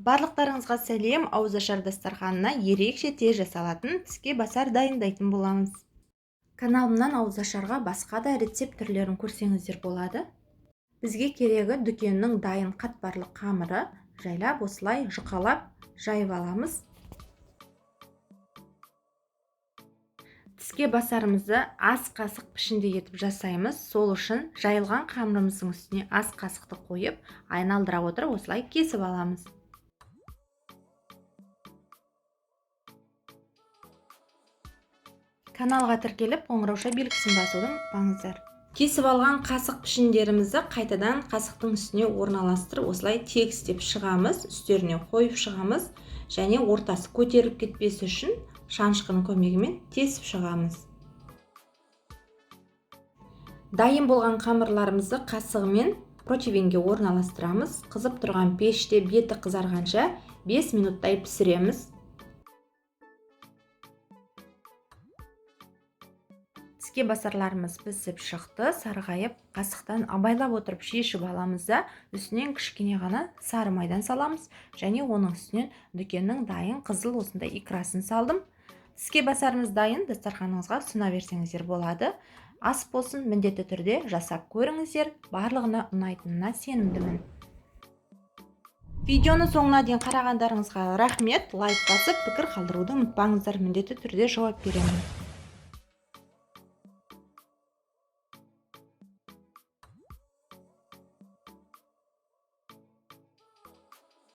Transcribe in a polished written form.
Барлықтарыңызға сәлем, ауызашар дастарханына ерекше тез жасалатын тіске басар дайындайтын боламыз. Каналымнан ауызашарға басқа да рецепт түрлерін көрсеңіздер болады. Бізге керегі дүкеннің дайын қатпарлы қамыры, жайлап осылай жұқалап жайып аламыз. Тіске басарымызды аз қасық пішінде етіп жасаймыз. Сол үшін жайылған қамырымыздың үстіне аз қасықты қойып, айналдыра отырып осылай кесіп аламыз. Каналға тіркеліп, қоңырауша белгісін басуды ұмытпаңыздар. Кесіп алған қасық пішіндерімізді қайтадан қасықтың үстіне орналастырып, осылай тегістеп шығамыз, үстеріне қойып шығамыз және ортасы көтеріліп кетпесі үшін шанышқының көмегімен тесіп шығамыз. Дайын болған қамырларымызды қасығымен противеньге орналастырамыз. Қызып тұрған пеште беті қызарғанша 5 минуттай пісіреміз. Тіске басарларымыз пісіп шықты, сарғайып, қасықтан абайлап отырып шешіп аламыз да, үстінен кішкене ғана сары майдан саламыз және оның үстінен дүкеннің дайын қызыл осындай икрасын салдым. Тіске басарымыз дайын, дастарханыңызға ұсына берсеңіздер болады. Ас болсын, міндетті түрде жасап көріңіздер, барлығына ұнайтынына сенімдімін. Видеоны соңына дейін қарағандарыңызға рахмет. Лайк басып, пікір қалдыруды ұмытпаңыздар, міндетті түрде жауап беремін.